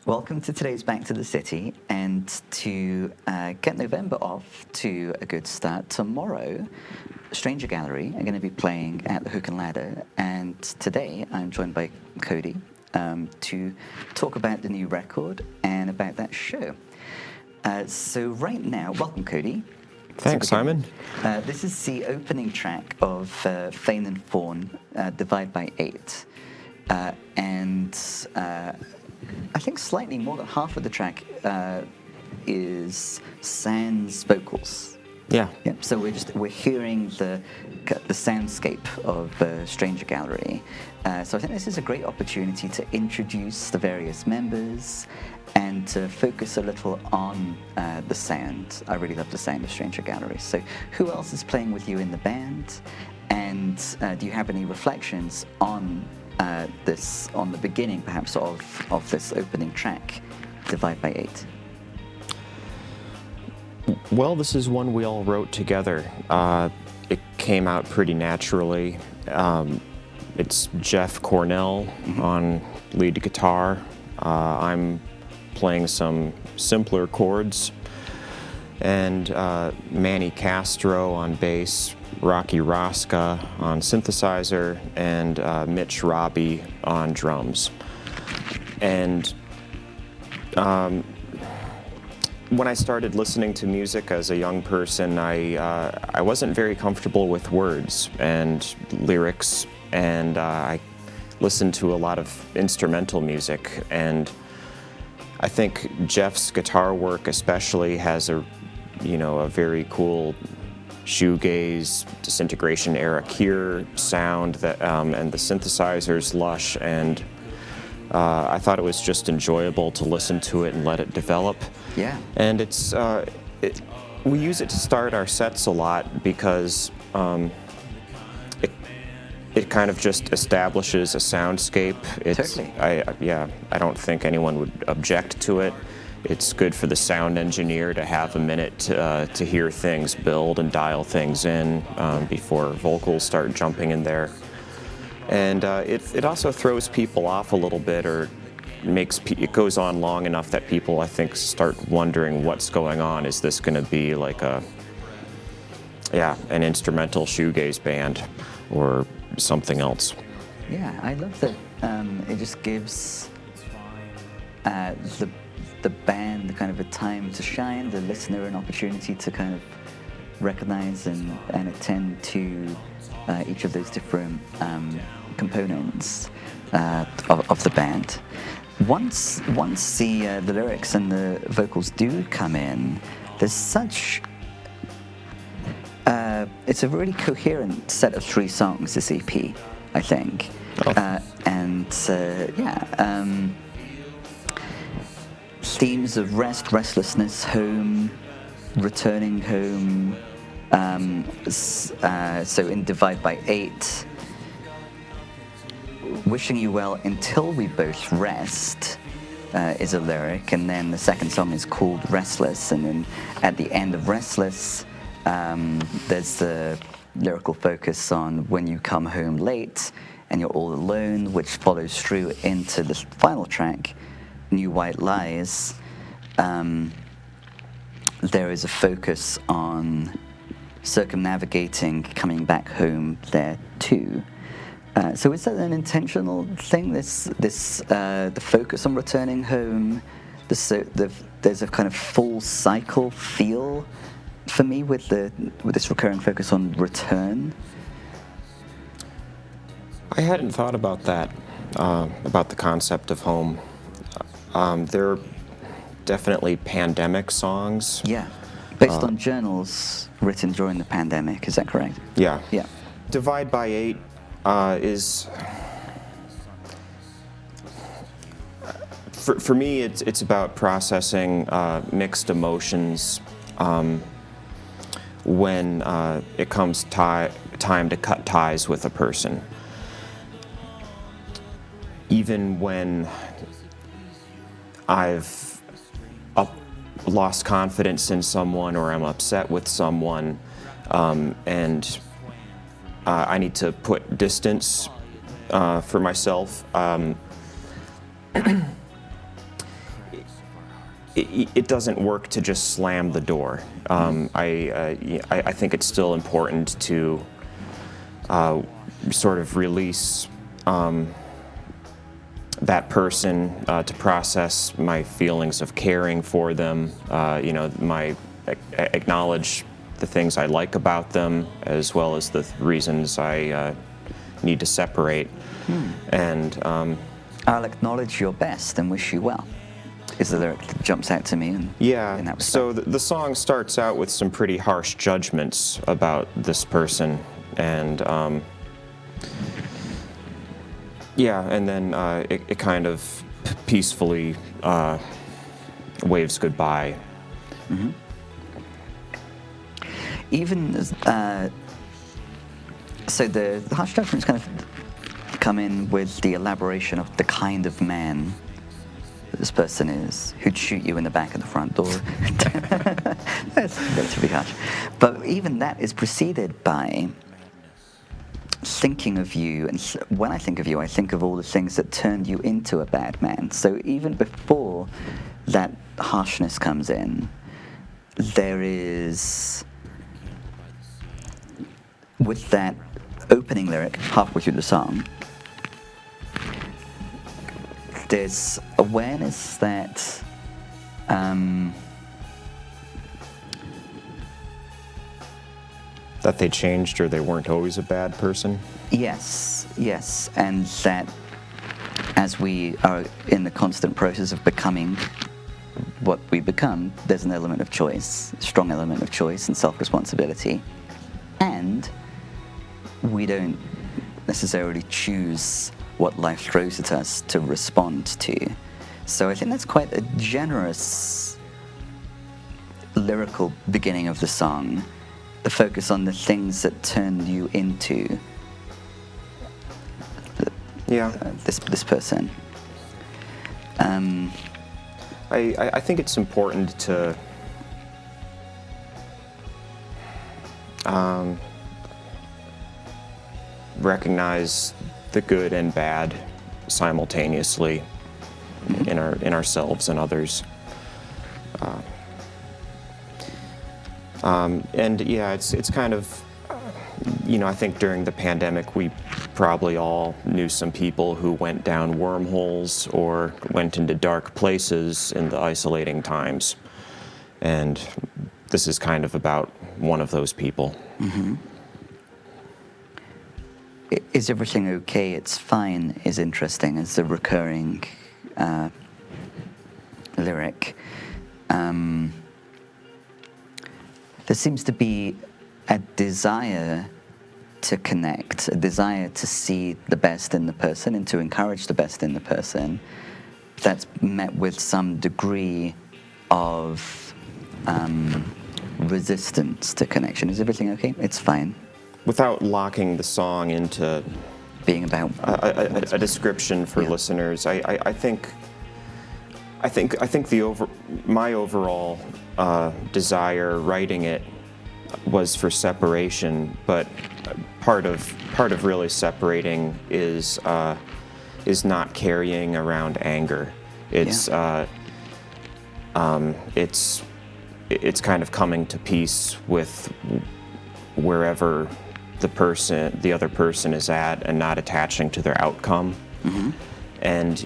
Welcome to today's Back to the City, and to get November off to a good start, tomorrow, Stranger Gallery are going to be playing at the Hook and Ladder, and today I'm joined by Cody to talk about the new record and about that show. So right now, welcome Cody. Thanks, Simon. This is the opening track of Feign and Fawn, Divide by 8, and I think slightly more than half of the track is sans vocals. Yeah. Yep. So we're hearing the soundscape of Stranger Gallery. So I think this is a great opportunity to introduce the various members and to focus a little on the sound. I really love the sound of Stranger Gallery. So who else is playing with you in the band? And do you have any reflections on this, on the beginning perhaps of this opening track, Divide by 8? Well, this is one we all wrote together. It came out pretty naturally. It's Jeff Cornell on lead guitar. I'm playing some simpler chords, and Manny Castro on bass, Rocky Rosca on synthesizer, and Mitch Robbie on drums. And when I started listening to music as a young person, I wasn't very comfortable with words and lyrics, and I listened to a lot of instrumental music. And I think Jeff's guitar work especially has a very cool shoegaze, Disintegration era Cure sound that, and the synthesizer's lush, and I thought it was just enjoyable to listen to it and let it develop. Yeah. And we use it to start our sets a lot because it kind of just establishes a soundscape. Totally. I don't think anyone would object to it. It's good for the sound engineer to have a minute to hear things build and dial things in before vocals start jumping in there. And it also throws people off a little bit, or it goes on long enough that people, I think, start wondering what's going on. Is this going to be like an instrumental shoegaze band or something else? Yeah, I love that it just gives the band kind of a time to shine, the listener an opportunity to kind of recognize and attend to each of those different components of the band. Once the lyrics and the vocals do come in, there's such it's a really coherent set of 3 songs, this EP, I think. Oh. Themes of rest, restlessness, home, returning home. So in Divide by 8, wishing you well until we both rest is a lyric, and then the second song is called Restless, and then at the end of Restless, there's the lyrical focus on when you come home late and you're all alone, which follows through into the final track, New White Lies. There is a focus on circumnavigating, coming back home there too. So is that an intentional thing? The focus on returning home. There's a kind of full cycle feel for me with this recurring focus on return. I hadn't thought about that, about the concept of home. There are definitely pandemic songs. Yeah, based on journals written during the pandemic. Is that correct? Yeah. Yeah. Divide by 8 is, for me, it's about processing mixed emotions when it comes time to cut ties with a person. Even when I've lost confidence in someone, or I'm upset with someone, and I need to put distance for myself. it doesn't work to just slam the door. I think it's still important to sort of release that person, to process my feelings of caring for them, acknowledge the things I like about them, as well as the reasons I need to separate. And I'll acknowledge your best and wish you well, is the lyric that jumps out to me. In that respect. So the song starts out with some pretty harsh judgments about this person, and and then it kind of peacefully waves goodbye. Mm-hmm. Even so, the harsh judgments kind of come in with the elaboration of the kind of man that this person is, who'd shoot you in the back of the front door. That's relatively harsh. But even that is preceded by thinking of you, and when I think of you, I think of all the things that turned you into a bad man. So even before that harshness comes in, there is, with that opening lyric halfway through the song, there's awareness that that they changed, or they weren't always a bad person? Yes, and that as we are in the constant process of becoming what we become, there's an element of choice, a strong element of choice and self-responsibility. And we don't necessarily choose what life throws at us to respond to. So I think that's quite a generous lyrical beginning of the song, the focus on the things that turn you into this person. I think it's important to recognize the good and bad simultaneously in ourselves and others. It's kind of, I think during the pandemic we probably all knew some people who went down wormholes or went into dark places in the isolating times. And this is kind of about one of those people. Mm-hmm. Is everything okay? It's fine is interesting as a recurring lyric. There seems to be a desire to connect, a desire to see the best in the person and to encourage the best in the person, that's met with some degree of resistance to connection. Is everything okay? It's fine. Without locking the song into being about a description for listeners, I think my overall desire writing it was for separation, but part of really separating is not carrying around anger. It's kind of coming to peace with wherever the other person is at, and not attaching to their outcome. Mm-hmm. And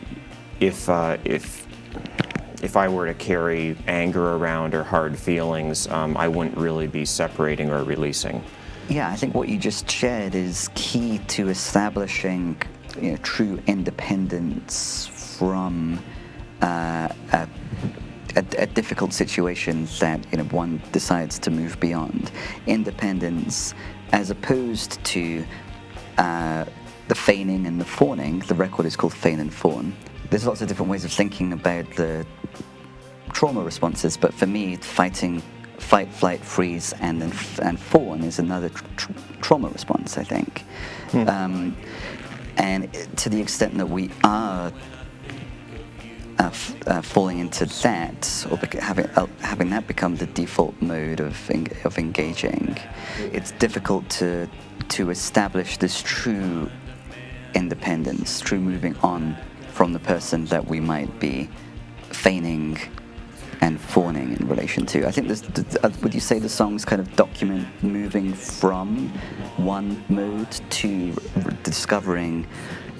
if I were to carry anger around or hard feelings, I wouldn't really be separating or releasing. Yeah, I think what you just shared is key to establishing true independence from a difficult situation that one decides to move beyond. Independence, as opposed to the feigning and the fawning. The record is called Feign and Fawn. There's lots of different ways of thinking about the trauma responses, but for me, fight, flight, freeze, and fawn is another trauma response, I think. And to the extent that we are falling into that, or having that become the default mode of engaging, it's difficult to establish this true independence, true moving on from the person that we might be feigning and fawning in relation to? I think would you say the songs kind of document moving from one mode to discovering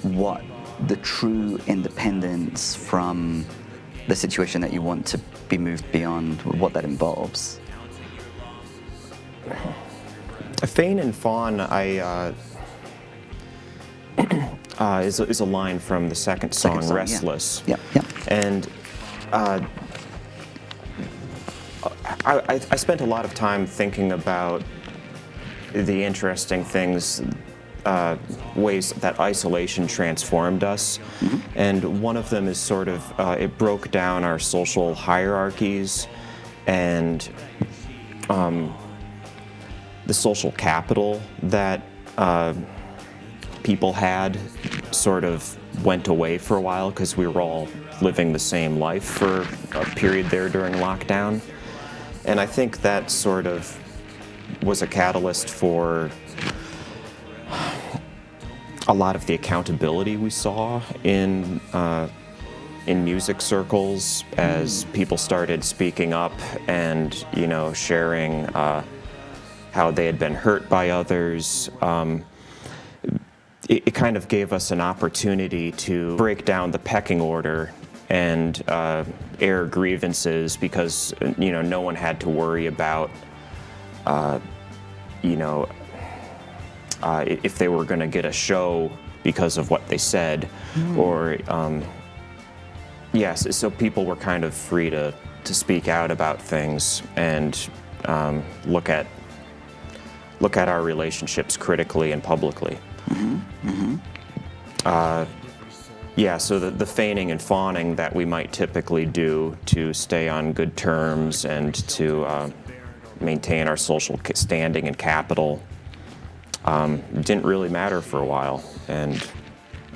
what the true independence from the situation that you want to be moved beyond, what that involves? Feign and Fawn, is a line from the second song, Restless. Yeah. Yep. And I spent a lot of time thinking about the interesting things, ways that isolation transformed us. Mm-hmm. And one of them is sort of, it broke down our social hierarchies and the social capital that people had sort of went away for a while because we were all living the same life for a period there during lockdown. And I think that sort of was a catalyst for a lot of the accountability we saw in music circles as people started speaking up and, you know, sharing how they had been hurt by others. It kind of gave us an opportunity to break down the pecking order and air grievances because, you know, no one had to worry about, if they were going to get a show because of what they said, or yes, so people were kind of free to speak out about things and look at our relationships critically and publicly. Mm-hmm. Mm-hmm. So the feigning and fawning that we might typically do to stay on good terms and to maintain our social standing and capital didn't really matter for a while, and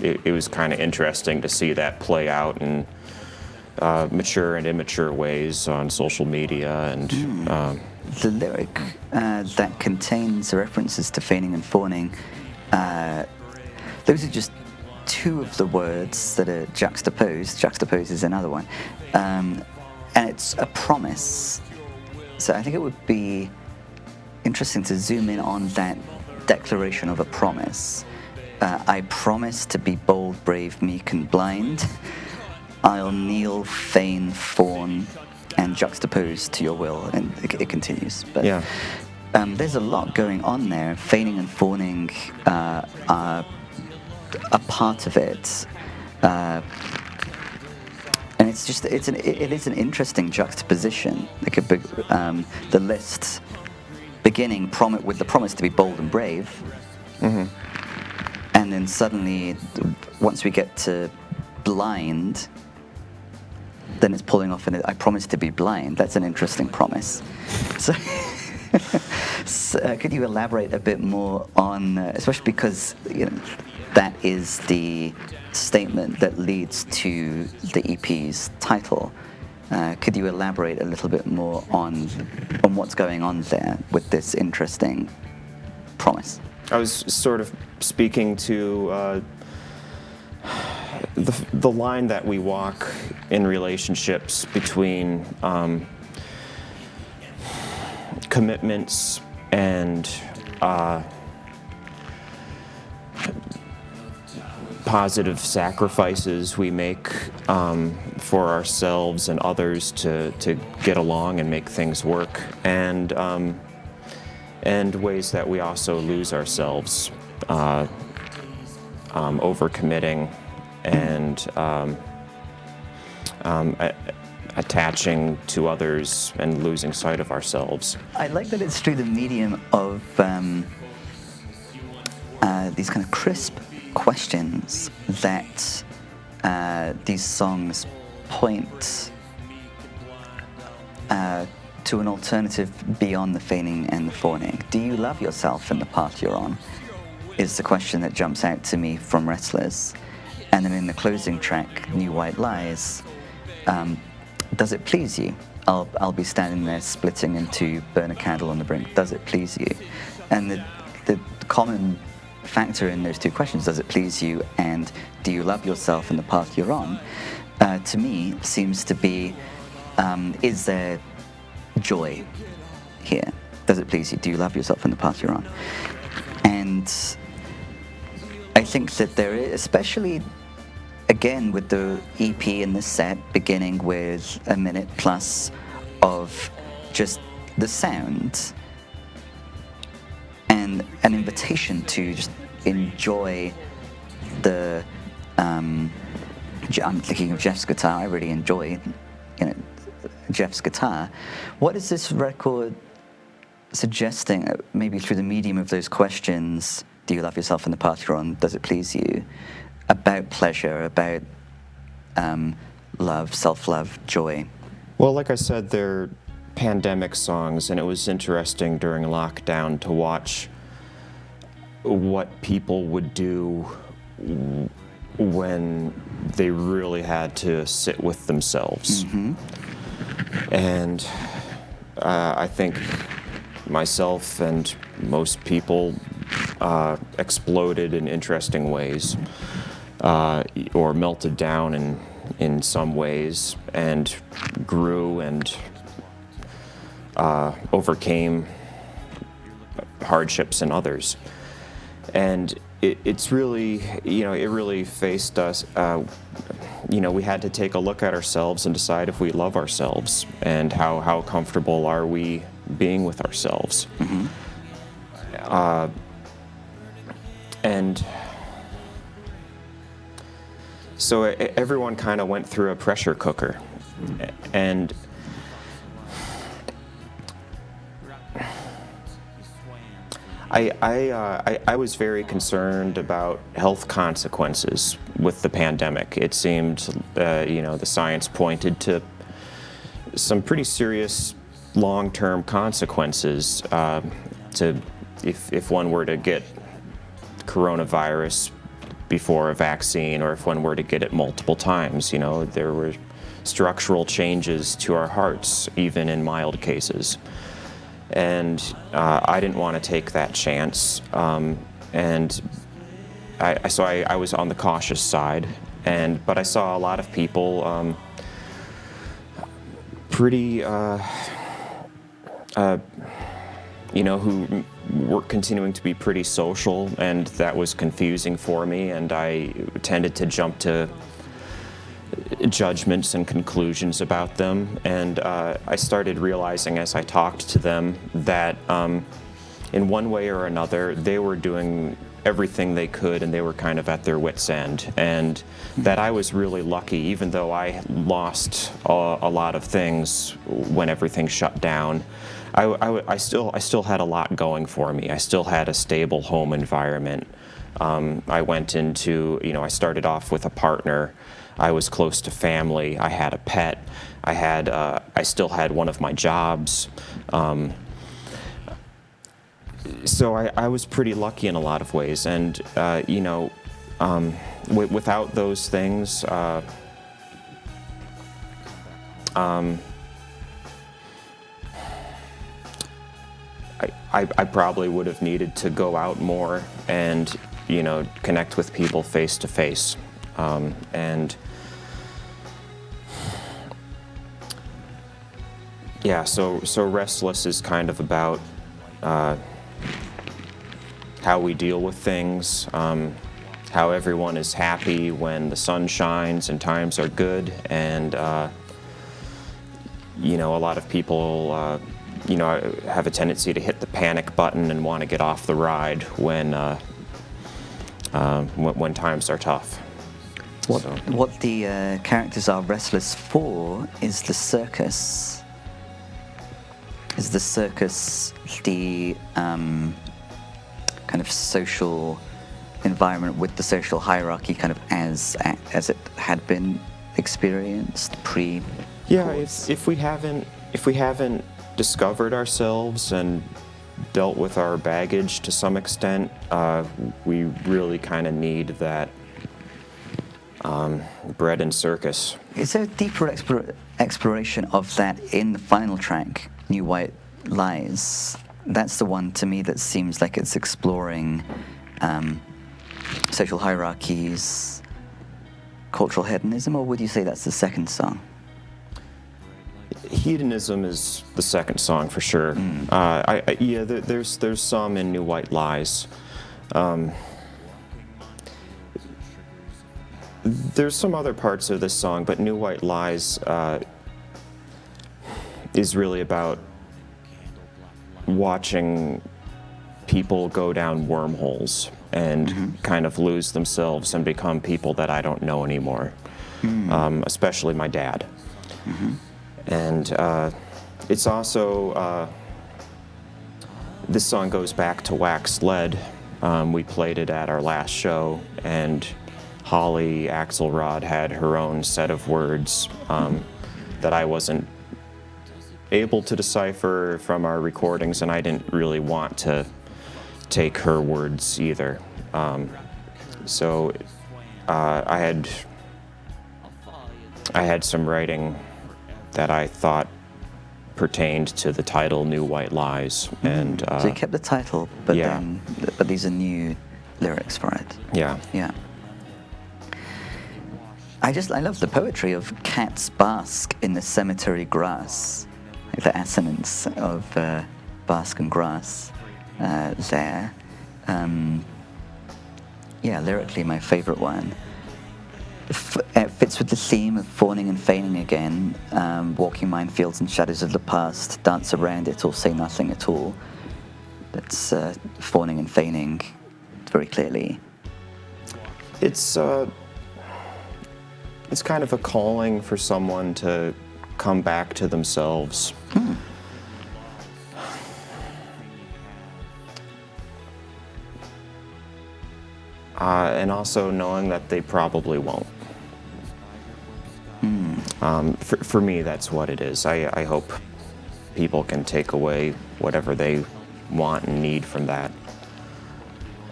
it was kind of interesting to see that play out in mature and immature ways on social media. And the lyric that contains the references to feigning and fawning, those are just two of the words that are juxtaposed. Juxtaposed is another one, and it's a promise. So I think it would be interesting to zoom in on that declaration of a promise. I promise to be bold, brave, meek, and blind. I'll kneel, feign, fawn, and juxtapose to your will. And it continues. But yeah. There's a lot going on there. Feigning and fawning are a part of it. And it is an interesting juxtaposition. Like the list beginning with the promise to be bold and brave, mm-hmm. and then suddenly, once we get to blind, then it's pulling off, and I promise to be blind. That's an interesting promise. So, could you elaborate a bit more on, especially because that is the statement that leads to the EP's title. Could you elaborate a little bit more on what's going on there with this interesting promise? I was sort of speaking to the line that we walk in relationships between commitments and positive sacrifices we make for ourselves and others to get along and make things work, and ways that we also lose ourselves overcommitting and attaching to others and losing sight of ourselves. I like that it's through the medium of these kind of crisp questions that these songs point to an alternative beyond the feigning and the fawning. Do you love yourself in the path you're on? Is the question that jumps out to me from Restless. And then in the closing track, New White Lies, does it please you? I'll be standing there splitting into burn a candle on the brink. Does it please you? And the common factor in those two questions, does it please you and do you love yourself in the path you're on, to me seems to be is there joy here? Does it please you? Do you love yourself in the path you're on? And I think that there is, especially again with the EP in the set, beginning with a minute plus of just the sound and an invitation to just enjoy the. I'm thinking of Jeff's guitar. I really enjoy, Jeff's guitar. What is this record suggesting? Maybe through the medium of those questions: do you love yourself in the path you're on? Does it please you? About pleasure, about love, self-love, joy. Well, like I said, they're pandemic songs, and it was interesting during lockdown to watch what people would do when they really had to sit with themselves. Mm-hmm. And I think myself and most people exploded in interesting ways, or melted down in some ways, and grew and overcame hardships in others. And it's really, it really faced us. We had to take a look at ourselves and decide if we love ourselves, and how comfortable are we being with ourselves. Mm-hmm. And so everyone kind of went through a pressure cooker, and I was very concerned about health consequences with the pandemic. It seemed, the science pointed to some pretty serious long-term consequences if one were to get coronavirus before a vaccine, or if one were to get it multiple times. There were structural changes to our hearts, even in mild cases. And I didn't want to take that chance. And I was on the cautious side. But I saw a lot of people pretty, who were continuing to be pretty social, and that was confusing for me, and I tended to jump to judgments and conclusions about them. And I started realizing as I talked to them that in one way or another they were doing everything they could, and they were kind of at their wits' end, and that I was really lucky, even though I lost a lot of things when everything shut down. I still had a lot going for me. I still had a stable home environment. I went into, I started off with a partner. I was close to family. I had a pet. I still had one of my jobs. So I was pretty lucky in a lot of ways. And, without those things, I probably would have needed to go out more and, connect with people face to face. And yeah, so Restless is kind of about how we deal with things, how everyone is happy when the sun shines and times are good, and a lot of people have a tendency to hit the panic button and want to get off the ride when times are tough. What the characters are restless for is the circus. Is the circus the kind of social environment with the social hierarchy kind of as it had been experienced pre? Yeah, if we haven't discovered ourselves and dealt with our baggage to some extent, we really kind of need that bread and circus. Is there a deeper exploration of that in the final track, New White Lies? That's the one to me that seems like it's exploring social hierarchies, cultural hedonism, or would you say that's the second song? Hedonism is the second song for sure. There's some in New White Lies. There's some other parts of this song, but New White Lies is really about watching people go down wormholes and kind of lose themselves and become people that I don't know anymore, especially my dad. And it's also, this song goes back to Wax Lead. We played it at our last show, and Holly Axelrod had her own set of words that I wasn't able to decipher from our recordings, and I didn't really want to take her words either. So I had some writing that I thought pertained to the title New White Lies. And so you kept the title, but yeah. but these are new lyrics for it. Yeah. Yeah. I love the poetry of cats bask in the cemetery grass, like the assonance of bask and grass there. Lyrically my favorite one. It fits with the theme of fawning and feigning again, walking minefields and shadows of the past, dance around it or say nothing at all. That's fawning and feigning very clearly. It's kind of a calling for someone to come back to themselves. And also knowing that they probably won't. For me, that's what it is. I hope people can take away whatever they want and need from that.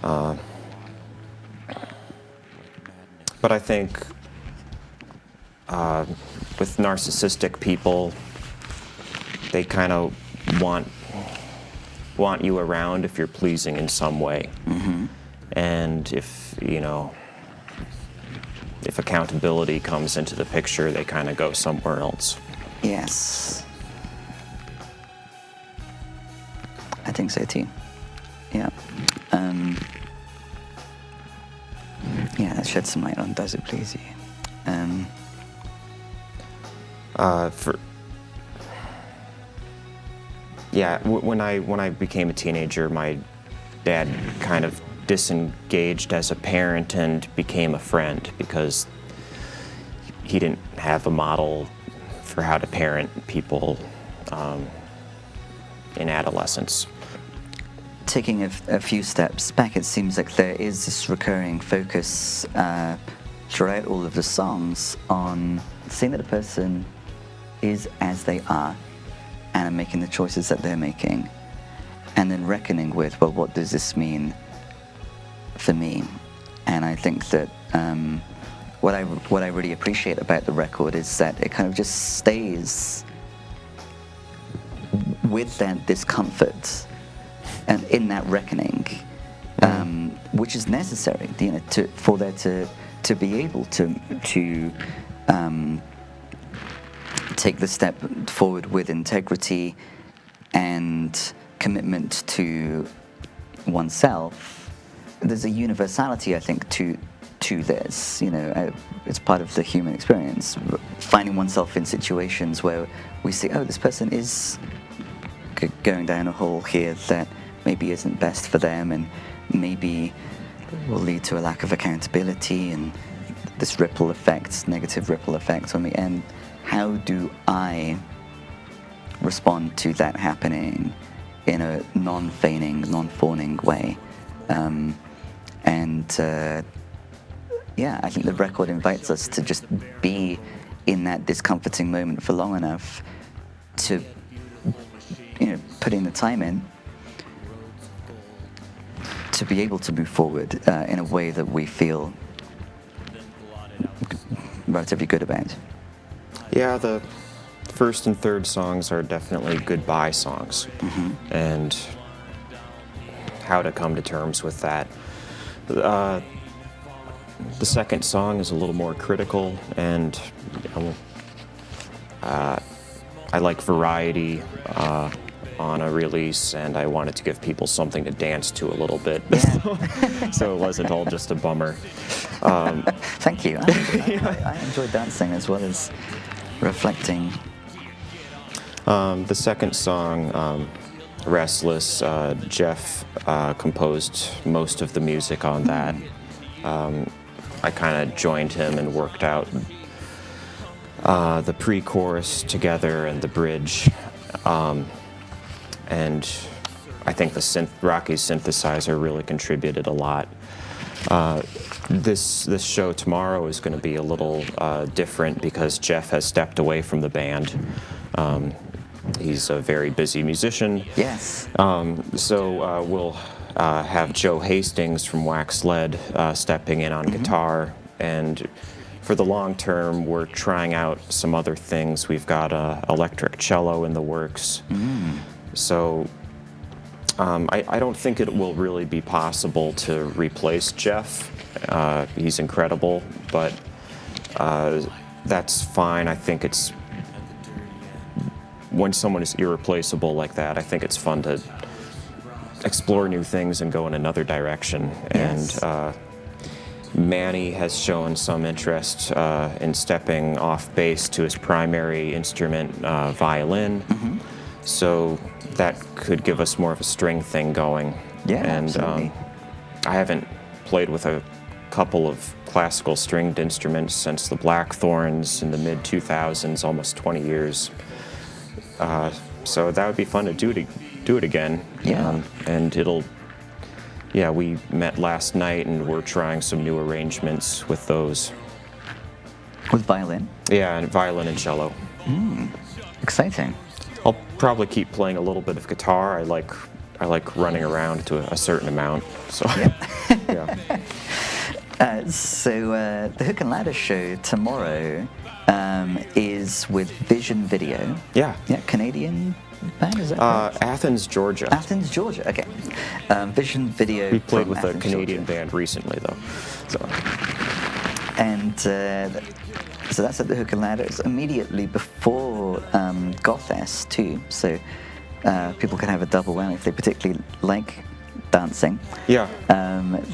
But I think with narcissistic people, they kind of want you around if you're pleasing in some way. And if accountability comes into the picture, they kind of go somewhere else. Yes. I think so too. Yeah. That sheds some light on Does It Please You? When I became a teenager, my dad kind of disengaged as a parent and became a friend because he didn't have a model for how to parent people in adolescence. Taking a few steps back, it seems like there is this recurring focus throughout all of the songs on seeing that a person is as they are and are making the choices that they're making, and then reckoning with, well, what does this mean for me? And I think that what I really appreciate about the record is that it kind of just stays with that discomfort and in that reckoning, which is necessary, for there to be able to take the step forward with integrity and commitment to oneself. There's a universality, I think, to this. It's part of the human experience. Finding oneself in situations where we see, oh, this person is going down a hole here that maybe isn't best for them, and maybe will lead to a lack of accountability and this ripple effect, negative ripple effect on me. And how do I respond to that happening in a non-feigning, non-fawning way? I think the record invites us to just be in that discomforting moment for long enough to, put in the time in to be able to move forward in a way that we feel relatively good about. Yeah, the first and third songs are definitely goodbye songs, and how to come to terms with that. The second song is a little more critical, and I I like variety on a release, and I wanted to give people something to dance to a little bit, so it wasn't all just a bummer. Thank you. I enjoy dancing as well as reflecting. The second song, Restless, Jeff composed most of the music on that. I kind of joined him and worked out the pre-chorus together and the bridge. And I think the Rocky's synthesizer really contributed a lot. This show tomorrow is going to be a little different because Jeff has stepped away from the band. He's a very busy musician. Yes. So we'll have Joe Hastings from Wax Lead stepping in on guitar, and for the long term, we're trying out some other things. We've got electric cello in the works. So I don't think it will really be possible to replace Jeff. He's incredible, but that's fine. I think it's, when someone is irreplaceable like that, I think it's fun to explore new things and go in another direction. Yes. And Manny has shown some interest in stepping off bass to his primary instrument, violin. So that could give us more of a string thing going. Yeah, and absolutely. I haven't played with a couple of classical stringed instruments since the Blackthorns in the mid-2000s, almost 20 years. So that would be fun to do it again. Yeah. And we met last night and we're trying some new arrangements with those. With violin? Yeah, and violin and cello. Exciting. I'll probably keep playing a little bit of guitar. I like running around to a certain amount. So So the Hook and Ladder show tomorrow is with Vision Video. Yeah. Yeah, Canadian band, is that correct? Athens, Georgia. Athens, Georgia, okay. Vision Video. We played from with Athens, a Canadian Georgia. band recently, though. So. And so that's at the Hook and Ladder. It's immediately before Gothfest too, so people can have a double whammy if they particularly like dancing. Yeah.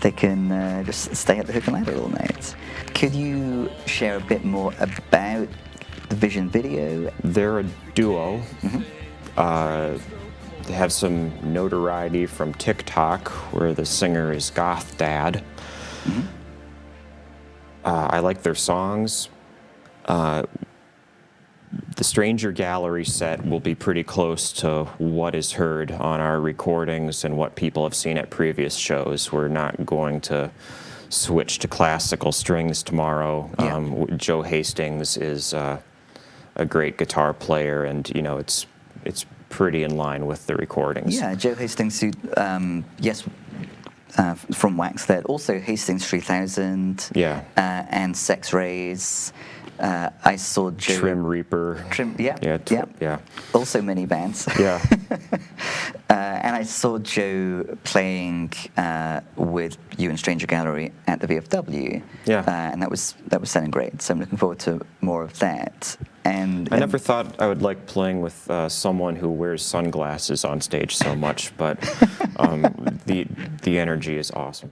They can just stay at the Hook and Ladder all night. Could you share a bit more about the Vision Video? They're a duo. They have some notoriety from TikTok, where the singer is Goth Dad. I like their songs. The Stranger Gallery set will be pretty close to what is heard on our recordings and what people have seen at previous shows. We're not going to switch to classical strings tomorrow. Joe Hastings is a great guitar player, and it's pretty in line with the recordings. Yeah, Joe Hastings, who, from Wax Lead, also Hastings 3000. Yeah. And Sex Rays. I saw Joe. Trim Reaper. Yeah. Also many bands. Yeah. And I saw Joe playing with you in Stranger Gallery at the VFW. Yeah. And that was sounding great. So I'm looking forward to more of that. And I never thought I would like playing with someone who wears sunglasses on stage so much, but the energy is awesome.